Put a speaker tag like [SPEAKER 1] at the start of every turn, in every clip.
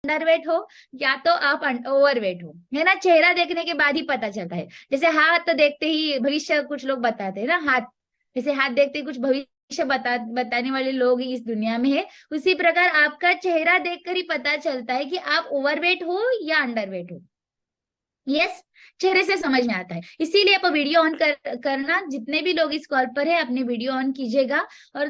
[SPEAKER 1] Underweight हो या तो आप ओवरवेट हो, है ना। चेहरा देखने के बाद ही पता चलता है। जैसे हाथ तो देखते ही भविष्य कुछ लोग बताते हैं ना, हाथ जैसे हाथ देखते ही कुछ भविष्य बताने वाले लोग इस दुनिया में है। उसी प्रकार आपका चेहरा देखकर ही पता चलता है कि आप ओवरवेट हो या अंडरवेट हो। यस, चेहरे से समझ में आता है। इसीलिए आप वीडियो ऑन करना, जितने भी लोग इस कॉल पर है अपने वीडियो ऑन कीजिएगा और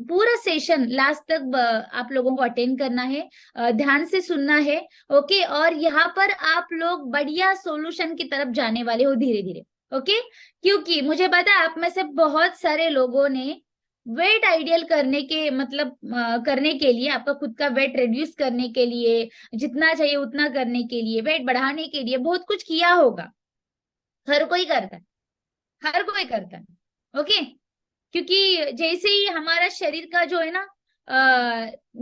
[SPEAKER 1] पूरा सेशन लास्ट तक आप लोगों को अटेंड करना है, ध्यान से सुनना है। ओके, और यहाँ पर आप लोग बढ़िया सॉल्यूशन की तरफ जाने वाले हो धीरे धीरे। ओके, क्योंकि मुझे पता है आप में से बहुत सारे लोगों ने वेट आइडियल करने के मतलब करने के लिए, आपका खुद का वेट रिड्यूस करने के लिए, जितना चाहिए उतना करने के लिए, वेट बढ़ाने के लिए बहुत कुछ किया होगा। हर कोई करता है, हर कोई करता है। ओके, क्योंकि जैसे ही हमारा शरीर का जो है ना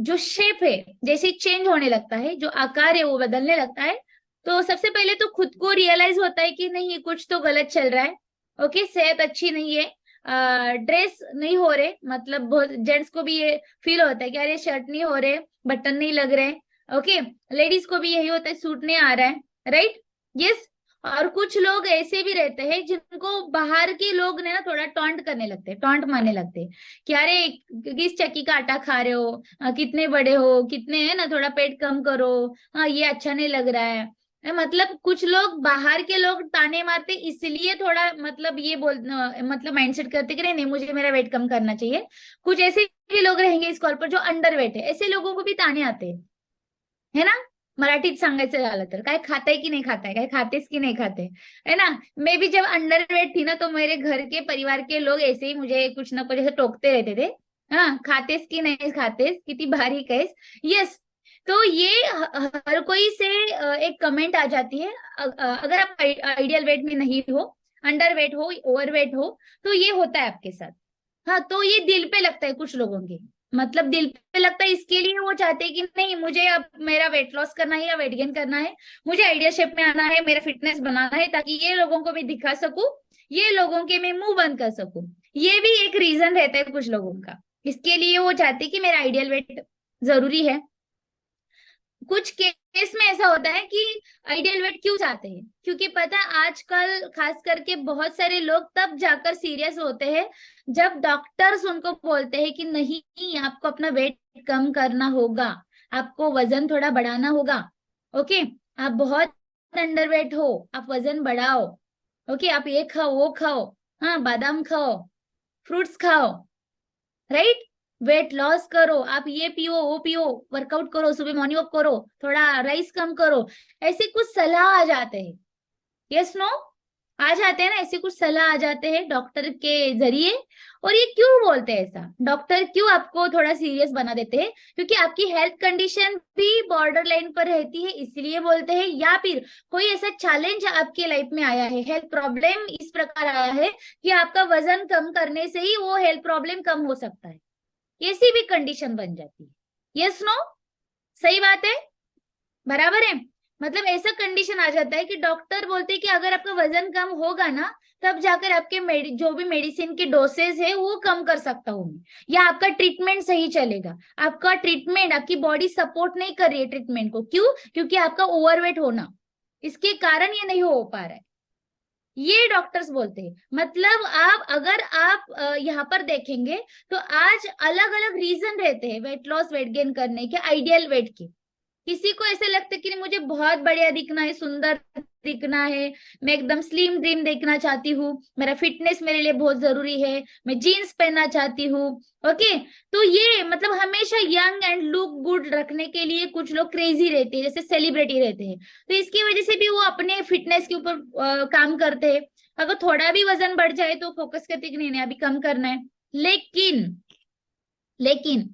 [SPEAKER 1] जो शेप है जैसे चेंज होने लगता है, जो आकार है वो बदलने लगता है, तो सबसे पहले तो खुद को रियलाइज होता है कि नहीं कुछ तो गलत चल रहा है। ओके, सेहत अच्छी नहीं है, ड्रेस नहीं हो रहे, मतलब बहुत जेंट्स को भी ये फील होता है कि अरे शर्ट नहीं हो रहे, बटन नहीं लग रहे। ओके, लेडीज को भी यही होता है सूट नहीं आ रहा है, राइट। यस, और कुछ लोग ऐसे भी रहते हैं जिनको बाहर के लोग ने ना थोड़ा टॉन्ट करने लगते हैं, टॉन्ट मारने लगते हैं कि अरे किस चक्की का आटा खा रहे हो, कितने बड़े हो, कितने है ना, थोड़ा पेट कम करो, हाँ ये अच्छा नहीं लग रहा है। मतलब कुछ लोग बाहर के लोग ताने मारते इसलिए थोड़ा मतलब ये बोल मतलब माइंडसेट करते कि नहीं नहीं मुझे मेरा वेट कम करना चाहिए। कुछ ऐसे भी लोग रहेंगे इस कॉल पर जो अंडर वेट है, ऐसे लोगों को भी ताने आते हैं, है ना। मराठीत सांगायचं झालं तर काय खाताय की नहीं खाताय, काय खातेस की नहीं खाते, है ना। मैं भी जब अंडरवेट थी ना तो मेरे घर के परिवार के लोग ऐसे ही मुझे कुछ ना कुछ ऐसे टोकते रहते थे। हाँ, खातेस की नहीं खातेस, कितनी बारीक है। यस, तो ये हर कोई से एक कमेंट आ जाती है। अगर आप आइडियल वेट में नहीं हो, अंडर वेट हो, ओवर वेट हो, तो ये होता है आपके साथ। हाँ, तो ये दिल पे लगता है कुछ लोगों के, मतलब दिल पे लगता है इसके लिए वो चाहते हैं कि नहीं मुझे अब मेरा वेट लॉस करना है या वेट गेन करना है, मुझे आइडियल शेप में आना है, मेरा फिटनेस बनाना है ताकि ये लोगों को भी दिखा सकूं, ये लोगों के मैं मुंह बंद कर सकूं। ये भी एक रीजन रहता है कुछ लोगों का, इसके लिए वो चाहते हैं कि मेरा आइडियल वेट जरूरी है। कुछ केस में ऐसा होता है कि आइडियल वेट क्यों चाहते हैं, क्योंकि पता है आजकल खास करके बहुत सारे लोग तब जाकर सीरियस होते हैं जब डॉक्टर्स उनको बोलते हैं कि नहीं आपको अपना वेट कम करना होगा, आपको वजन थोड़ा बढ़ाना होगा। ओके, आप बहुत अंडरवेट हो, आप वजन बढ़ाओ। ओके, आप ये खाओ वो खाओ, हाँ बादाम खाओ, फ्रूट्स खाओ, राइट, वेट लॉस करो, आप ये पियो वो पियो, वर्कआउट करो, सुबह मॉर्निंग वॉक करो, थोड़ा राइस कम करो, ऐसे कुछ सलाह आ जाते हैं। यस नो, आ जाते हैं ना, ऐसे कुछ सलाह आ जाते हैं डॉक्टर के जरिए। और ये क्यों बोलते हैं ऐसा, डॉक्टर क्यों आपको थोड़ा सीरियस बना देते हैं, क्योंकि आपकी हेल्थ कंडीशन भी बॉर्डर लाइन पर रहती है इसलिए बोलते हैं, या फिर कोई ऐसा चैलेंज आपके लाइफ में आया है, हेल्थ प्रॉब्लम इस प्रकार आया है कि आपका वजन कम करने से ही वो हेल्थ प्रॉब्लम कम हो सकता है, ऐसी भी कंडीशन बन जाती है। यस नो, सही बात है, बराबर है। मतलब ऐसा कंडीशन आ जाता है कि डॉक्टर बोलते हैं कि अगर आपका वजन कम होगा ना तब जाकर आपके जो भी मेडिसिन के डोसेज है वो कम कर सकता हूँ मैं, या आपका ट्रीटमेंट सही चलेगा। आपका ट्रीटमेंट, आपकी बॉडी सपोर्ट नहीं कर रही है ट्रीटमेंट को, क्यों, क्योंकि आपका ओवरवेट होना, इसके कारण ये नहीं हो पा रहा है, ये डॉक्टर्स बोलते हैं। मतलब आप अगर आप यहाँ पर देखेंगे तो आज अलग अलग रीजन रहते हैं वेट लॉस वेट गेन करने के, आइडियल वेट के। किसी को ऐसे लगता है कि नहीं, मुझे बहुत बढ़िया दिखना है, सुंदर दिखना है, मैं एकदम स्लिम ड्रीम देखना चाहती हूँ, मेरा फिटनेस मेरे लिए बहुत जरूरी है, मैं जीन्स पहनना चाहती हूँ। ओके, तो ये मतलब हमेशा यंग एंड लुक गुड रखने के लिए कुछ लोग क्रेजी रहते हैं, जैसे सेलिब्रिटी रहते हैं, तो इसकी वजह से भी वो अपने फिटनेस के ऊपर काम करते हैं। अगर थोड़ा भी वजन बढ़ जाए तो फोकस करते कि नहीं नहीं अभी कम करना है। लेकिन लेकिन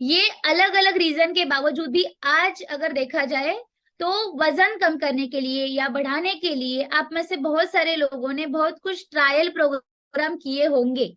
[SPEAKER 1] ये अलग अलग रीजन के बावजूद भी आज अगर देखा जाए तो वजन कम करने के लिए या बढ़ाने के लिए आप में से बहुत सारे लोगों ने बहुत कुछ ट्रायल प्रोग्राम किए होंगे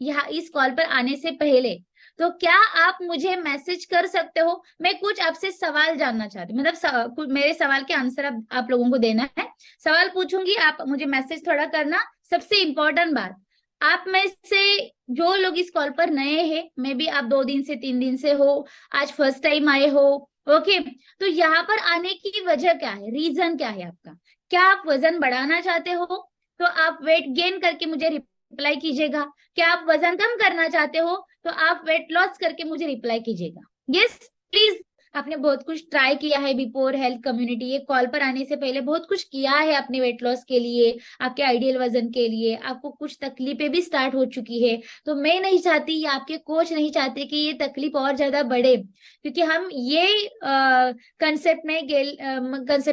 [SPEAKER 1] यहाँ इस कॉल पर आने से पहले। तो क्या आप मुझे मैसेज कर सकते हो, मैं कुछ आपसे सवाल जानना चाहती हूँ, मतलब मेरे सवाल के आंसर आप लोगों को देना है। सवाल पूछूंगी, आप मुझे मैसेज थोड़ा करना। सबसे इंपॉर्टेंट बात, आप में से जो लोग इस कॉल पर नए हैं, मे बी आप 2 दिन से 3 दिन से हो, आज फर्स्ट टाइम आए हो, ओके, तो यहाँ पर आने की वजह क्या है, रीजन क्या है आपका? क्या आप वजन बढ़ाना चाहते हो तो आप वेट गेन करके मुझे रिप्लाई कीजिएगा। क्या आप वजन कम करना चाहते हो तो आप वेट लॉस करके मुझे रिप्लाई कीजिएगा। Yes please. आपने बहुत कुछ ट्राई किया है बिफोर हेल्थ कम्युनिटी, ये कॉल पर आने से पहले बहुत कुछ किया है अपने वेट लॉस के लिए, आपके आइडियल वजन के लिए, आपको कुछ तकलीफें भी स्टार्ट हो चुकी है। तो मैं नहीं चाहती या आपके कोच नहीं चाहते कि ये तकलीफ और ज्यादा बढ़े, क्योंकि हम ये कंसेप्ट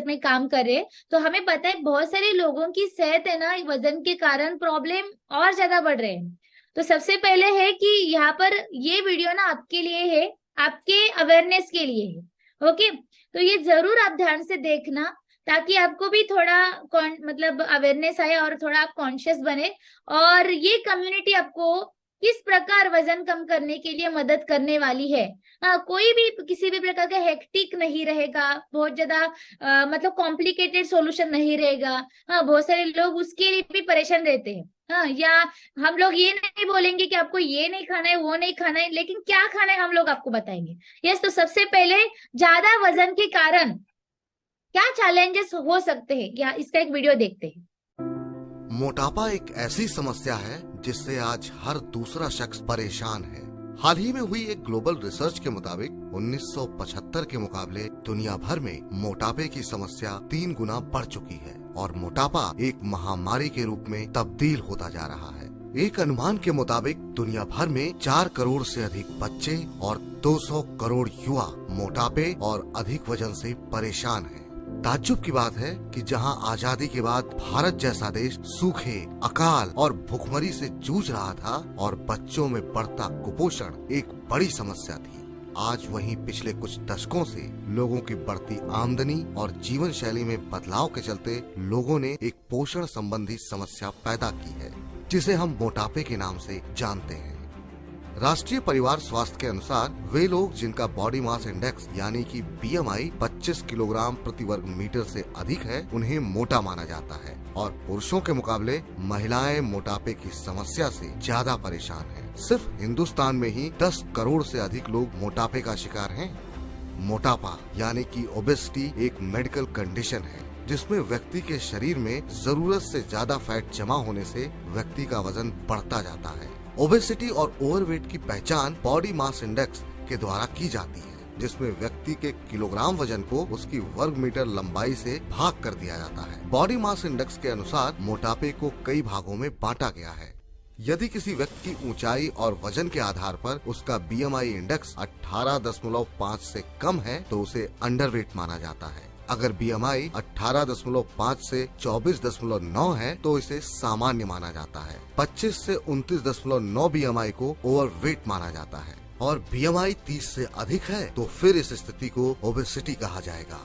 [SPEAKER 1] में काम कर रहे हैं। तो हमें पता है बहुत सारे लोगों की सेहत है ना, वजन के कारण प्रॉब्लम और ज्यादा बढ़ रहे हैं। तो सबसे पहले है कि यहाँ पर ये वीडियो ना आपके लिए है, आपके अवेयरनेस के लिए है। ओके, तो ये जरूर आप ध्यान से देखना, ताकि आपको भी थोड़ा मतलब अवेयरनेस आए और थोड़ा आप कॉन्शियस बने, और ये कम्युनिटी आपको किस प्रकार वजन कम करने के लिए मदद करने वाली है। कोई भी किसी भी प्रकार का हेक्टिक नहीं रहेगा, बहुत ज्यादा मतलब कॉम्प्लिकेटेड सॉल्यूशन नहीं रहेगा। बहुत सारे लोग उसके लिए भी परेशान रहते हैं। या हम लोग ये नहीं बोलेंगे कि आपको ये नहीं खाना है, वो नहीं खाना है, लेकिन क्या खाना है हम लोग आपको बताएंगे। यस, तो सबसे पहले ज्यादा वजन के कारण क्या चैलेंजेस हो सकते हैं, या इसका एक वीडियो देखते हैं।
[SPEAKER 2] मोटापा एक ऐसी समस्या है जिससे आज हर दूसरा शख्स परेशान है। हाल ही में हुई एक ग्लोबल रिसर्च के मुताबिक 1975 के मुकाबले दुनिया भर में मोटापे की समस्या 3 गुना बढ़ चुकी है और मोटापा एक महामारी के रूप में तब्दील होता जा रहा है। एक अनुमान के मुताबिक दुनिया भर में 4 करोड़ से अधिक बच्चे और 200 करोड़ युवा मोटापे और अधिक वजन से परेशान हैं। ताज्जुब की बात है कि जहां आजादी के बाद भारत जैसा देश सूखे, अकाल और भूखमरी से जूझ रहा था और बच्चों में बढ़ता कुपोषण एक बड़ी समस्या थी, आज वहीं पिछले कुछ दशकों से लोगों की बढ़ती आमदनी और जीवन शैली में बदलाव के चलते लोगों ने एक पोषण संबंधी समस्या पैदा की है, जिसे हम मोटापे के नाम से जानते हैं। राष्ट्रीय परिवार स्वास्थ्य के अनुसार वे लोग जिनका बॉडी मास इंडेक्स यानी कि BMI 25 किलोग्राम प्रति वर्ग मीटर से अधिक है, उन्हें मोटा माना जाता है और पुरुषों के मुकाबले महिलाएं मोटापे की समस्या से ज्यादा परेशान हैं। सिर्फ हिंदुस्तान में ही 10 करोड़ से अधिक लोग मोटापे का शिकार हैं। मोटापा यानी कि ओबेसिटी एक मेडिकल कंडीशन है जिसमें व्यक्ति के शरीर में जरूरत से ज्यादा फैट जमा होने से व्यक्ति का वजन बढ़ता जाता है। ओबेसिटी और ओवरवेट की पहचान बॉडी मास इंडेक्स के द्वारा की जाती है, जिसमें व्यक्ति के किलोग्राम वजन को उसकी वर्ग मीटर लंबाई से भाग कर दिया जाता है। बॉडी मास इंडेक्स के अनुसार मोटापे को कई भागों में बांटा गया है। यदि किसी व्यक्ति की ऊंचाई और वजन के आधार पर उसका BMI इंडेक्स 18.5 से कम है तो उसे अंडरवेट माना जाता है। अगर BMI 18.5 से 24.9 है तो इसे सामान्य माना जाता है। 25 से 29.9 BMI को ओवरवेट माना जाता है और BMI 30 से अधिक है तो फिर इस स्थिति को ओबेसिटी कहा जाएगा।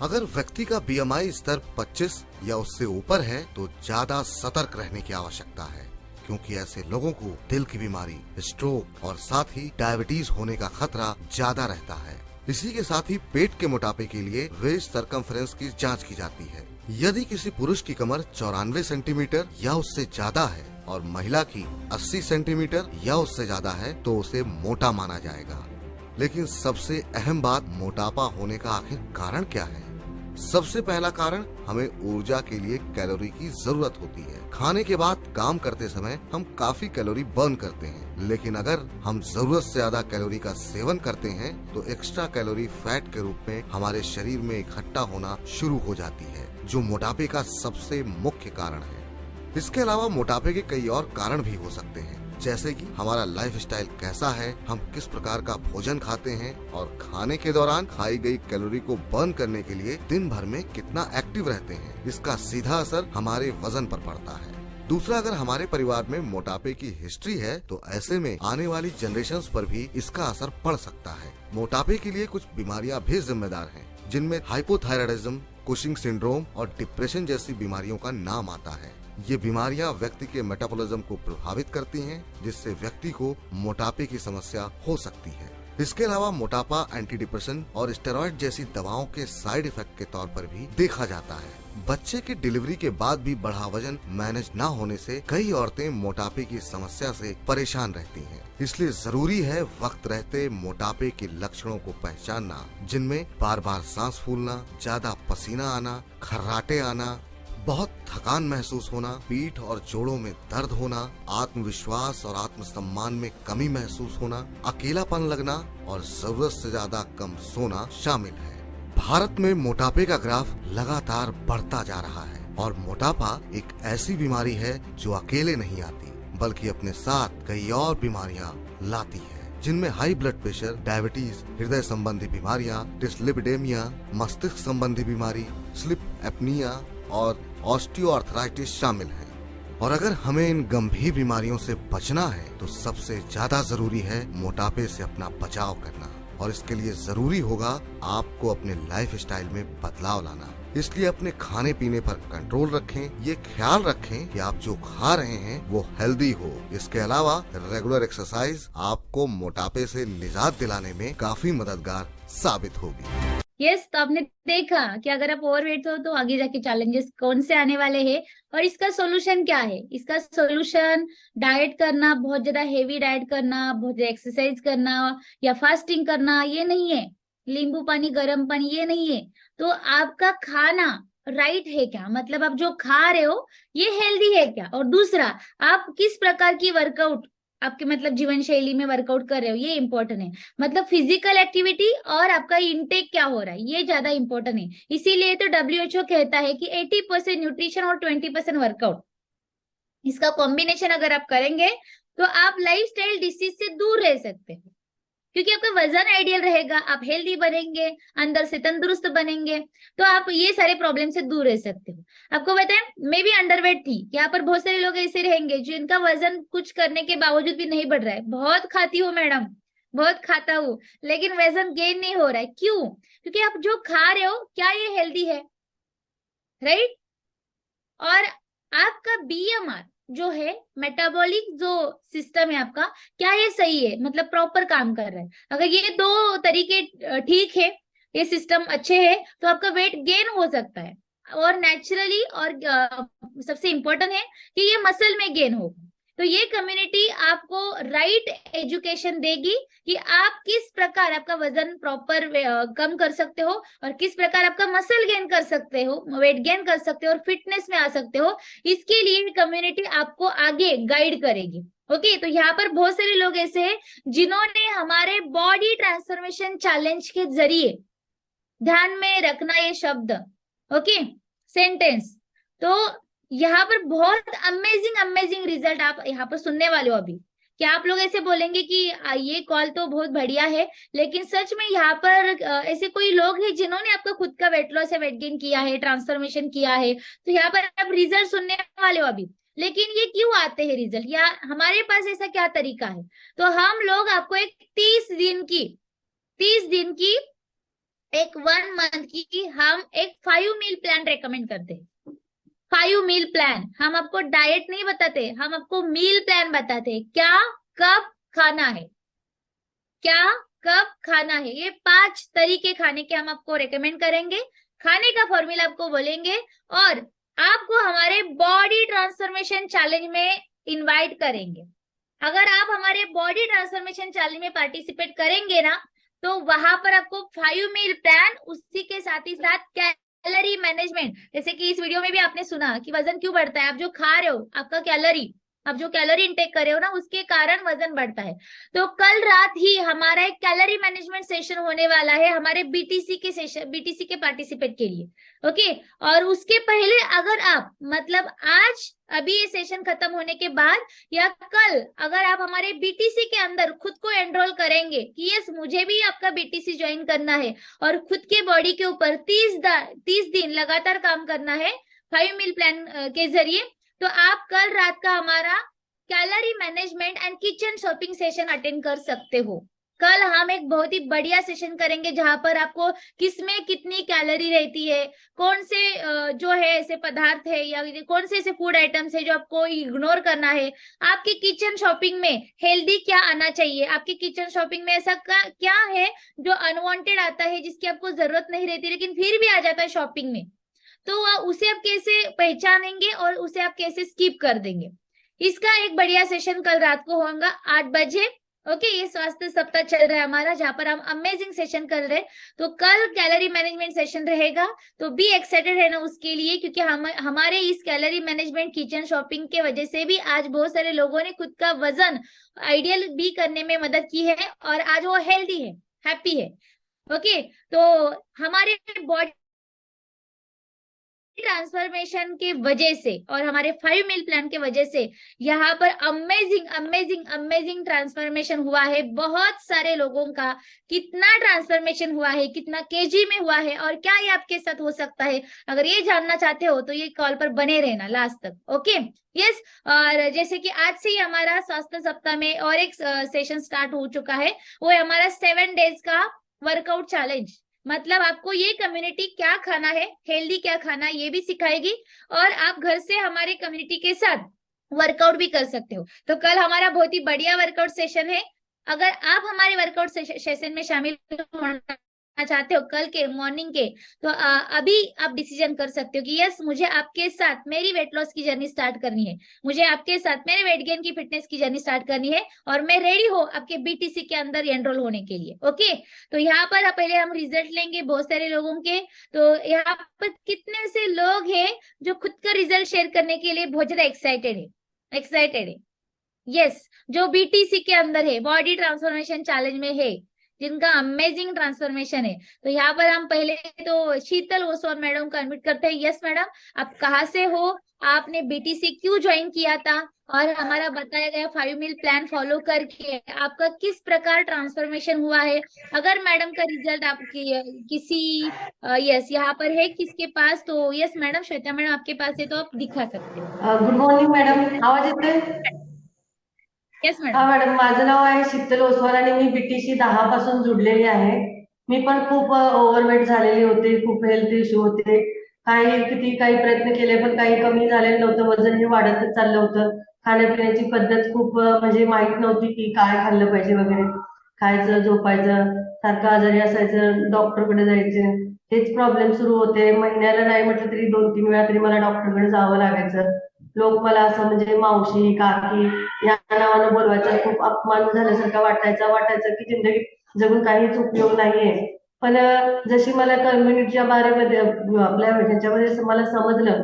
[SPEAKER 2] अगर व्यक्ति का BMI स्तर 25 या उससे ऊपर है तो ज्यादा सतर्क रहने की आवश्यकता है, क्योंकि ऐसे लोगों को दिल की बीमारी, स्ट्रोक और साथ ही डायबिटीज होने का खतरा ज्यादा रहता है। इसी के साथ ही पेट के मोटापे के लिए वेस्ट सरकमफ्रेंस की जांच की जाती है। यदि किसी पुरुष की कमर 94 सेंटीमीटर या उससे ज्यादा है और महिला की 80 सेंटीमीटर या उससे ज्यादा है तो उसे मोटा माना जाएगा। लेकिन सबसे अहम बात, मोटापा होने का आखिर कारण क्या है? सबसे पहला कारण, हमें ऊर्जा के लिए कैलोरी की जरूरत होती है। खाने के बाद काम करते समय हम काफी कैलोरी बर्न करते हैं, लेकिन अगर हम जरूरत से ज्यादा कैलोरी का सेवन करते हैं तो एक्स्ट्रा कैलोरी फैट के रूप में हमारे शरीर में इकट्ठा होना शुरू हो जाती है, जो मोटापे का सबसे मुख्य कारण है। इसके अलावा मोटापे के कई और कारण भी हो सकते हैं, जैसे कि हमारा लाइफस्टाइल कैसा है, हम किस प्रकार का भोजन खाते हैं और खाने के दौरान खाई गई कैलोरी को बर्न करने के लिए दिन भर में कितना एक्टिव रहते हैं। इसका सीधा असर हमारे वजन पर पड़ता है। दूसरा, अगर हमारे परिवार में मोटापे की हिस्ट्री है तो ऐसे में आने वाली जनरेशन्स पर भी इसका असर पड़ सकता है। मोटापे के लिए कुछ बीमारियां भी जिम्मेदार हैं, जिनमें हाइपोथायराइडिज्म, कुशिंग सिंड्रोम और डिप्रेशन जैसी बीमारियों का नाम आता है। ये बीमारियां व्यक्ति के मेटाबॉलिज्म को प्रभावित करती हैं, जिससे व्यक्ति को मोटापे की समस्या हो सकती है। इसके अलावा मोटापा एंटी डिप्रेसेंट और स्टेरॉइड जैसी दवाओं के साइड इफेक्ट के तौर पर भी देखा जाता है। बच्चे की डिलीवरी के बाद भी बढ़ा वजन मैनेज न होने से कई औरतें मोटापे की समस्या से परेशान रहती हैं। इसलिए जरूरी है वक्त रहते मोटापे के लक्षणों को पहचानना, जिनमें बार बार सांस फूलना, ज्यादा पसीना आना, खर्राटे आना, बहुत थकान महसूस होना, पीठ और जोड़ों में दर्द होना, आत्मविश्वास और आत्मसम्मान में कमी महसूस होना, अकेलापन लगना और जरूरत से ज्यादा कम सोना शामिल है। भारत में मोटापे का ग्राफ लगातार बढ़ता जा रहा है और मोटापा एक ऐसी बीमारी है जो अकेले नहीं आती, बल्कि अपने साथ कई और बीमारियां लाती है, जिनमें हाई ब्लड प्रेशर, डायबिटीज, हृदय संबंधी बीमारियां, डिसलिपिडेमिया, मस्तिष्क संबंधी बीमारी, स्लीप एपनिया और ऑस्टियोआर्थराइटिस शामिल है। और अगर हमें इन गंभीर बीमारियों से बचना है तो सबसे ज्यादा जरूरी है मोटापे से अपना बचाव करना, और इसके लिए जरूरी होगा आपको अपने लाइफ स्टाइल में बदलाव लाना। इसलिए अपने खाने पीने पर कंट्रोल रखें, ये ख्याल रखें कि आप जो खा रहे हैं वो हेल्दी हो। इसके अलावा रेगुलर एक्सरसाइज आपको मोटापे से निजात दिलाने में काफी मददगार साबित होगी।
[SPEAKER 1] यस, तो आपने देखा कि अगर आप ओवरवेट हो तो आगे जाके चैलेंजेस कौन से आने वाले हैं और इसका सॉल्यूशन क्या है। इसका सॉल्यूशन डाइट करना, बहुत ज्यादा हेवी डाइट करना, बहुत ज्यादा एक्सरसाइज करना या फास्टिंग करना, ये नहीं है। नींबू पानी, गर्म पानी, ये नहीं है। तो आपका खाना राइट है क्या, मतलब आप जो खा रहे हो ये हेल्दी है क्या, और दूसरा आप किस प्रकार की वर्कआउट आपके मतलब जीवन शैली में वर्कआउट कर रहे हो, ये इंपॉर्टेंट है। मतलब फिजिकल एक्टिविटी और आपका इंटेक क्या हो रहा है, ये ज्यादा इंपॉर्टेंट है। इसीलिए तो WHO कहता है कि 80% न्यूट्रिशन और 20% वर्कआउट, इसका कॉम्बिनेशन अगर आप करेंगे तो आप लाइफस्टाइल डिसीज से दूर रह सकते हैं, क्योंकि आपका वजन आइडियल रहेगा, आप हेल्दी बनेंगे, अंदर से तंदुरुस्त बनेंगे, तो आप ये सारे प्रॉब्लम से दूर रह सकते हो। आपको बताएं, मैं भी अंडरवेट थी। यहाँ पर बहुत सारे लोग ऐसे रहेंगे जिनका वजन कुछ करने के बावजूद भी नहीं बढ़ रहा है। बहुत खाती हूँ मैडम, बहुत खाता हूँ, लेकिन वजन गेन नहीं हो रहा है। क्यों? क्योंकि आप जो खा रहे हो क्या ये हेल्दी है, राइट? और आपका BMR जो है, मेटाबॉलिक जो सिस्टम है आपका, क्या ये सही है, मतलब प्रॉपर काम कर रहा है। अगर ये दो तरीके ठीक है, ये सिस्टम अच्छे है, तो आपका वेट गेन हो सकता है और नेचुरली, और सबसे इंपॉर्टेंट है कि ये मसल में गेन होगा। तो ये कम्युनिटी आपको राइट एजुकेशन देगी कि आप किस प्रकार आपका वजन प्रॉपर कम कर सकते हो और किस प्रकार आपका मसल गेन कर सकते हो, वेट गेन कर सकते हो और फिटनेस में आ सकते हो। इसके लिए कम्युनिटी आपको आगे गाइड करेगी। ओके, तो यहाँ पर बहुत सारे लोग ऐसे हैं जिन्होंने हमारे बॉडी ट्रांसफॉर्मेशन चैलेंज के जरिए, ध्यान में रखना ये शब्द, ओके, सेंटेंस, तो यहाँ पर बहुत अमेजिंग रिजल्ट आप यहाँ पर सुनने वाले हो। अभी क्या आप लोग ऐसे बोलेंगे कि ये कॉल तो बहुत बढ़िया है, लेकिन सच में यहाँ पर ऐसे कोई लोग हैं जिन्होंने आपका खुद का वेट लॉस या वेट गेन किया है, ट्रांसफॉर्मेशन किया है, तो यहाँ पर आप रिजल्ट सुनने वाले हो अभी। लेकिन ये क्यों आते हैं रिजल्ट, या हमारे पास ऐसा क्या तरीका है? तो हम लोग आपको एक 30 दिन की एक 1 मंथ की हम एक 5 मील प्लान रेकमेंड करते हैं। 5 मील प्लान, हम आपको डाइट नहीं बताते, हम आपको मील प्लान बताते हैं। क्या कब खाना है, क्या कब खाना है, ये 5 तरीके खाने के हम आपको रेकमेंड करेंगे। खाने का फॉर्मूला आपको बोलेंगे और आपको हमारे बॉडी ट्रांसफॉर्मेशन चैलेंज में इनवाइट करेंगे। अगर आप हमारे बॉडी ट्रांसफॉर्मेशन चैलेंज में पार्टिसिपेट करेंगे ना, तो वहां पर आपको 5 मील प्लान, उसी के साथ ही साथ कैलोरी मैनेजमेंट, जैसे कि इस वीडियो में भी आपने सुना कि वजन क्यों बढ़ता है, आप जो खा रहे हो, आपका कैलोरी, आप जो कैलोरी इंटेक कर रहे हो ना, उसके कारण वजन बढ़ता है। तो कल रात ही हमारा एक कैलोरी मैनेजमेंट सेशन होने वाला है हमारे BTC के पार्टिसिपेट के लिए। ओके, और उसके पहले अगर आप मतलब आज अभी ये सेशन खत्म होने के बाद या कल अगर आप हमारे BTC के अंदर खुद को एनरोल करेंगे कि यस मुझे भी आपका BTC ज्वाइन करना है और खुद के बॉडी के ऊपर 30 दिन लगातार काम करना है 5 मील प्लान के जरिए, तो आप कल रात का हमारा calorie management and kitchen shopping session attend कर सकते हो। कल हम एक बहुत ही बढ़िया सेशन करेंगे जहां पर आपको किसमें कितनी कैलोरी रहती है, कौन से जो है ऐसे पदार्थ है या कौन से ऐसे फूड आइटम्स है जो आपको इग्नोर करना है। आपकी किचन शॉपिंग में हेल्दी क्या आना चाहिए, आपकी किचन शॉपिंग में ऐसा क्या है जो अनवांटेड आता है, जिसकी आपको जरूरत नहीं रहती लेकिन फिर भी आ जाता है शॉपिंग में, तो उसे आप कैसे पहचानेंगे और उसे आप कैसे स्किप कर देंगे। इसका एक बढ़िया सेशन कल रात को होगा 8 बजे। ओके, ये स्वास्थ्य सप्ताह चल रहा है हमारा, जहां पर हम अमेजिंग सेशन कर रहे हैं। तो कल कैलोरी मैनेजमेंट सेशन रहेगा, तो बी एक्साइटेड है ना उसके लिए, क्योंकि हमारे इस कैलोरी मैनेजमेंट किचन शॉपिंग के वजह से भी आज बहुत सारे लोगों ने खुद का वजन आइडियल भी करने में मदद की है और आज वो हेल्दी है, हैप्पी है। ओके, तो हमारे बॉडी ट्रांसफॉर्मेशन के वजह से और हमारे 5 मील प्लान के वजह से यहाँ पर अमेजिंग अमेजिंग अमेजिंग ट्रांसफॉर्मेशन हुआ है बहुत सारे लोगों का। कितना ट्रांसफॉर्मेशन हुआ है, कितना केजी में हुआ है और क्या ये आपके साथ हो सकता है, अगर ये जानना चाहते हो तो ये कॉल पर बने रहना लास्ट तक। Okay, yes. और जैसे कि आज से ही हमारा स्वास्थ्य सप्ताह में और एक सेशन स्टार्ट हो चुका है, वो है हमारा 7 डेज का वर्कआउट चैलेंज। मतलब आपको ये कम्युनिटी क्या खाना है, हेल्दी क्या खाना है, ये भी सिखाएगी और आप घर से हमारे कम्युनिटी के साथ वर्कआउट भी कर सकते हो। तो कल हमारा बहुत ही बढ़िया वर्कआउट सेशन है। अगर आप हमारे वर्कआउट सेशन में शामिल होना चाहते हो कल के मॉर्निंग के, तो अभी आप डिसीजन कर सकते हो कि यस, मुझे आपके साथ मेरी वेट लॉस की जर्नी स्टार्ट करनी है, मुझे आपके साथ मेरे वेट गेन की फिटनेस की जर्नी स्टार्ट करनी है और मैं रेडी हूँ आपके बीटीसी के अंदर एनरोल होने के लिए। ओके, तो यहाँ पर पहले हम रिजल्ट लेंगे बहुत सारे लोगों के। तो यहाँ पर कितने से लोग हैं जो खुद का रिजल्ट शेयर करने के लिए बहुत ज्यादा एक्साइटेड है। यस, जो बीटीसी के अंदर है, बॉडी ट्रांसफॉर्मेशन चैलेंज में है, जिनका अमेजिंग ट्रांसफॉर्मेशन है। तो यहाँ पर हम पहले तो शीतल ओसवाल मैडम को एडमिट करते हैं। यस मैडम, आप कहाँ से हो, आपने बीटीसी क्यों ज्वाइन किया था और हमारा बताया गया 5 मील प्लान फॉलो करके आपका किस प्रकार ट्रांसफॉर्मेशन हुआ है। अगर मैडम का रिजल्ट आपकी किसी यस यहाँ पर है किसके पास, तो यस मैडम, श्वेता मैडम आपके पास है तो आप दिखा सकते हो।
[SPEAKER 3] गुड मॉर्निंग मॅडम, आवाज येतोय?
[SPEAKER 1] यस
[SPEAKER 3] हा
[SPEAKER 1] मैडम।
[SPEAKER 3] मॅडम, माझं नाव आहे शीतल ओसवाल आणि मी बीटीसी 10 पासून जुडलेली आहे. मी पण खूप ओव्हरवेट झालेली होते, खूप हेल्थ इश्यू होते. काही प्रयत्न केले पण काही कमी झालेलं नव्हतं, वजन हे वाढतच चाललं होतं. खाण्यापिण्याची पद्धत खूप म्हणजे माहित नव्हती की काय खाल्लं पाहिजे वगैरे. खायचं, झोपायचं, सारखं आजारी असायचं, डॉक्टरकडे जायचं, हेच प्रॉब्लेम सुरू होते. महिन्याला नाही म्हटलं तरी 2-3 वेळा तरी मला डॉक्टरकडे जावं लागायचं. लोक मला असं म्हणजे मावशी, काकी या नावानं बोलवायचं. खूप अपमान झाल्यासारखं वाटायचं की जिंदगीत जगून काहीच उपयोग नाहीये. पण जशी मला कम्युनिटीच्या बारेमध्ये आपल्या ह्याच्यामध्ये मला समजलं,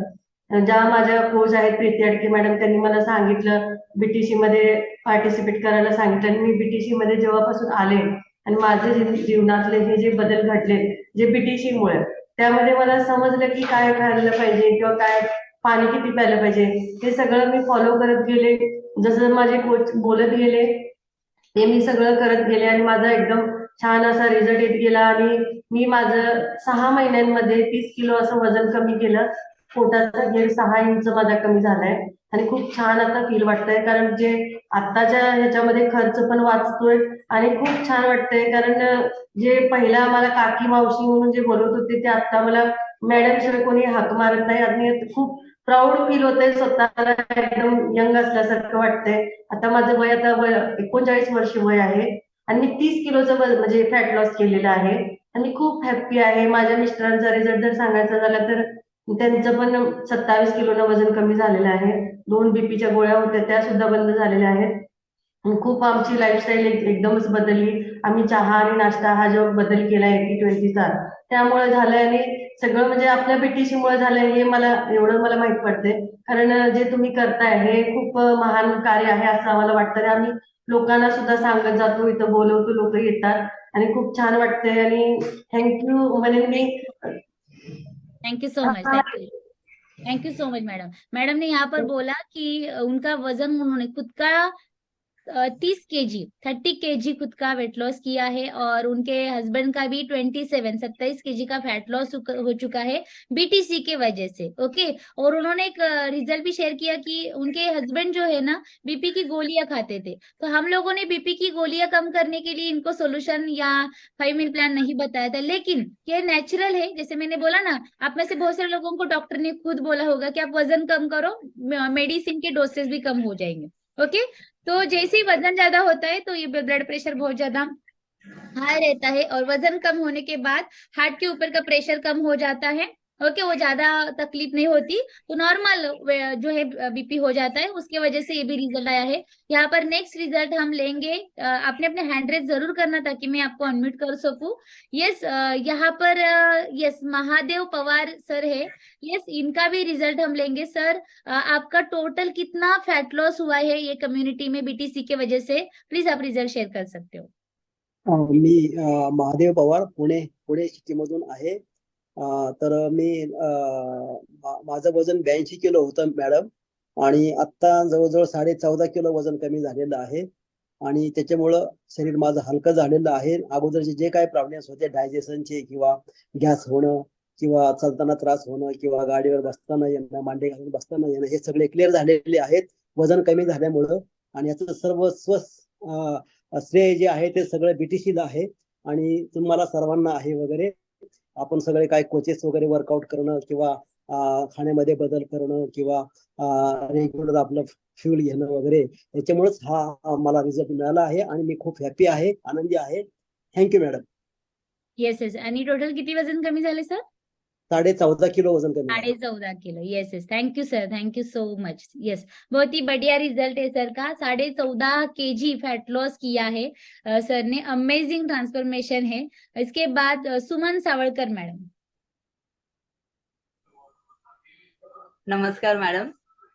[SPEAKER 3] ज्या माझ्या कोच आहेत प्रीती अडके मॅडम, त्यांनी मला सांगितलं, बीटीसी मध्ये पार्टिसिपेट करायला सांगितलं आणि मी बीटीसी मध्ये जेव्हापासून आले आणि माझे जीवनातले हे जे बदल घडले जे बीटीसी मुळे, त्यामध्ये मला समजलं की काय खायला पाहिजे किंवा काय पाणी किती प्यायला पाहिजे, हे सगळं मी फॉलो करत गेले. जसं माझे कोच बोलत गेले ते मी सगळं करत गेले आणि माझा एकदम छान असा रिझल्ट येत गेला आणि मी माझं 6 महिन्यांमध्ये 30 किलो असं वजन कमी केलं. पोटाचा घेर 6 इंच माझा कमी झालाय आणि खूप छान आता फील वाटतंय, कारण जे आत्ताच्या ह्याच्यामध्ये खर्च पण वाचतोय आणि खूप छान वाटतंय. कारण जे पहिला मला काकी मावशी म्हणून जे बोलत होते ते आता मला मॅडम शिवाय कोणी हाक मारत नाही आणि खूप प्राऊड फील होतंय, स्वतःला एकदम यंग असल्यासारखं वाटतंय. आता माझं वय 39 वर्ष वय आहे आणि मी 30 किलोचं म्हणजे फॅट लॉस केलेलं आहे आणि खूप हॅप्पी आहे. माझ्या मिस्टरांचा रिझल्ट जर सांगायचा झाला तर त्यांचं पण 27 किलोनं वजन कमी झालेलं आहे. 2 बीपीच्या गोळ्या होत्या त्या सुद्धा बंद झालेल्या आहेत. खूप आमची लाईफस्टाईल एकदमच बदलली. आम्ही चहा आणि नाश्ता हा जो बदल केला 80-20चा, त्यामुळे झालंय आणि सगळं म्हणजे आपल्या बीटीसी मुळे झालंय हे मला एवढं माहित पडते. कारण जे तुम्ही करताय हे खूप महान कार्य आहे असं आम्हाला वाटतं आणि आम्ही लोकांना सुद्धा सांगत जातो, इथं बोलवतो, लोक येतात आणि खूप छान वाटतंय आणि थँक्यू म्हणेन मी.
[SPEAKER 1] Thank you so much, thank you so much madam. Madam ने यहाँ पर बोला कि उनका वजन उन्होंने खुद का 30 केजी खुद का वेट लॉस किया है, और उनके हस्बैंड का भी 27 केजी का फैट लॉस हो चुका है बीटीसी के वजह से। ओके, और उन्होंने एक रिजल्ट भी शेयर किया कि उनके हस्बैंड जो है ना बीपी की गोलियां खाते थे, तो हम लोगों ने बीपी की गोलियां कम करने के लिए इनको सोल्यूशन या 5 मील प्लान नहीं बताया था, लेकिन ये नेचुरल है। जैसे मैंने बोला ना, आप में से बहुत सारे लोगों को डॉक्टर ने खुद बोला होगा कि आप वजन कम करो, मेडिसिन के डोसेज भी कम हो जाएंगे। ओके, तो जैसे ही वजन ज्यादा होता है तो ये ब्लड प्रेशर बहुत ज्यादा हाई रहता है, और वजन कम होने के बाद हार्ट के ऊपर का प्रेशर कम हो जाता है। ओके, वो ज्यादा तकलीफ नहीं होती, तो नॉर्मल जो है बीपी हो जाता है, उसके वजह से ये भी रिजल्ट आया है। यहाँ पर नेक्स्ट रिजल्ट हम लेंगे। आपने अपने हैंड रेज जरूर करना ताकि मैं आपको अनम्यूट कर सकूं। यस, यहाँ पर यस महादेव पवार सर है। यस, इनका भी रिजल्ट हम लेंगे। सर, आपका टोटल कितना फैट लॉस हुआ है ये कम्युनिटी में बीटीसी के वजह से? प्लीज आप रिजल्ट शेअर कर सकते हो।
[SPEAKER 4] मी महादेव पवार पुणे सिटीमधून आहे. तर मी माझं वजन 82 किलो होतं मॅडम, आणि आता जवळजवळ 14.5 किलो वजन कमी झालेलं आहे. आणि त्याच्यामुळं शरीर माझं हलकं झालेलं आहे. अगोदरचे जे काही प्रॉब्लेम्स होते डायजेशनचे किंवा गॅस होणं किंवा चालताना त्रास होणं किंवा गाडीवर बसताना येणं, मांडी घालून बसताना येणं, हे सगळे क्लिअर झालेले आहेत वजन कमी झाल्यामुळं. आणि याचं सर्व श्रेय जे आहे ते सगळं बीटीसीला आहे आणि तुम्हाला सर्वांना आहे वगैरे. आपण सगळे काय कोचेस वगैरे वर्कआउट करणं किंवा खाण्यामध्ये बदल करणं किंवा रेग्युलर आपलं फ्यूल घेणं वगैरे, याच्यामुळेच हा मला रिझल्ट मिळाला आहे आणि मी खूप हॅपी आहे, आनंदी आहे. Thank you madam.
[SPEAKER 1] येस येस, आणि टोटल किती वजन कमी झाले सर?
[SPEAKER 4] 14.5 किलो वजन कमी झालं.
[SPEAKER 1] 14.5 kilo. Yes yes, thank you sir, thank you so much. Yes, बहुत ही बढ़िया रिजल्ट है सर का। 14.5 केजी फैट लॉस किया है सर ने, अमेजिंग ट्रांसफॉर्मेशन है। इसके बाद सुमन सावळकर मैडम।
[SPEAKER 5] नमस्कार मॅडम,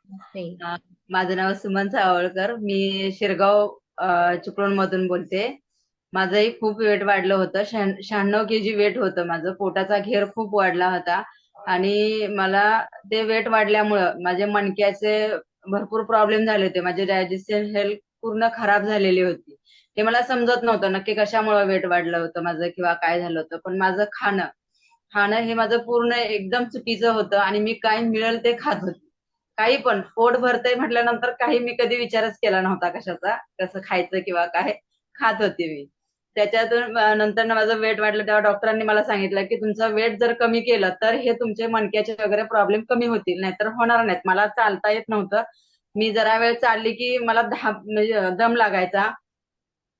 [SPEAKER 1] नमस्ते।
[SPEAKER 5] माझं नाव सुमन सावळकर, मी शिरगाव चिपळूण मधून बोलते. माझंही खूप वेट वाढलं होतं. 96 केजी वेट होतं माझं. पोटाचा घेर खूप वाढला होता आणि मला ते वेट वाढल्यामुळं माझे मणक्याचे भरपूर प्रॉब्लेम झाले होते. माझे डायजेशन हेल्थ पूर्ण खराब झालेली होती. ते मला समजत नव्हतं नक्की कशामुळे वेट वाढलं होतं माझं किंवा काय झालं होतं. पण माझं खाणं हे माझं पूर्ण एकदम चुकीचं होतं आणि मी काय मिळेल ते खात होते. काही पण पोट भरतंय म्हटल्यानंतर काही मी कधी विचारच केला नव्हता कशाचा, कसं खायचं किंवा काय, खात होते मी. त्याच्यातून नंतर माझं वेट वाढलं तेव्हा डॉक्टरांनी मला सांगितलं की तुमचं वेट जर कमी केलं तर हे तुमचे मणक्याचे वगैरे प्रॉब्लेम कमी होतील, नाहीतर होणार नाहीत. मला चालता येत नव्हतं. मी जरा वेळ चालली की मला म्हणजे दम लागायचा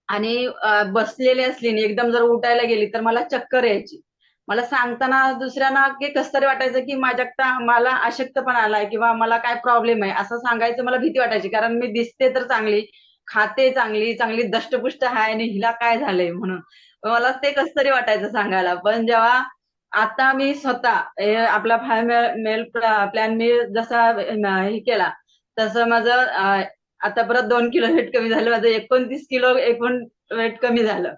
[SPEAKER 5] आणि बसलेली असली आणि एकदम जर उठायला गेली तर मला चक्कर यायची. मला सांगताना दुसऱ्यांना की कसं तरी वाटायचं की मला अशक्तपणा आलाय किंवा मला काय प्रॉब्लेम आहे असं सांगायचं मला भीती वाटायची. कारण मी दिसते तर चांगली, खाते चांगली दष्टपुष्ट आहे आणि हिला काय झालंय म्हणून मला ते कसं तरी वाटायचं सांगायला. पण जेव्हा आता मी स्वतः आपला 5 मेल प्लॅन मी जसा हे केला तसं माझं आता परत 2 किलो वेट कमी झालं. माझं 29 किलो एकूण वेट कमी झालं.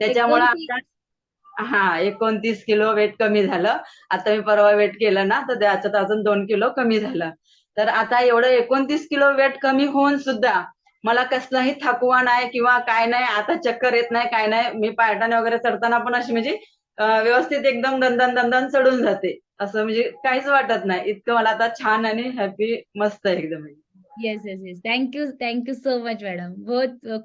[SPEAKER 5] त्याच्यामुळे आता 29 किलो वेट कमी झालं. आता मी परवा वेट केलं ना तर त्याच्यात अजून 2 किलो कमी झालं. तर आता एवढं 29 किलो वेट कमी होऊन सुद्धा मला कसलाही थकवा नाही किंवा काय नाही. आता चक्कर येत नाही, काय नाही. मी पायटाने वगैरे चढताना पण अशी म्हणजे व्यवस्थित एकदम दणदण चढून जाते. असं म्हणजे काहीच वाटत नाही. इतकं मला आता छान आणि हॅपी मस्त एकदम.
[SPEAKER 1] Yes yes yes, thank you so much madam.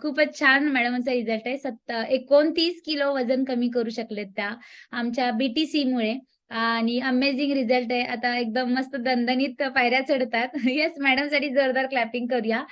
[SPEAKER 1] खूपच छान मॅडमचा रिझल्ट आहे. 29 किलो वजन कमी करू शकलेत त्या आमच्या बीटीसी मुळे, आणि अमेझिंग रिझल्ट आहे. आता एकदम मस्त दणदणीत पायऱ्या चढतात. येस, मॅडम साठी जोरदार क्लॅपिंग करूया.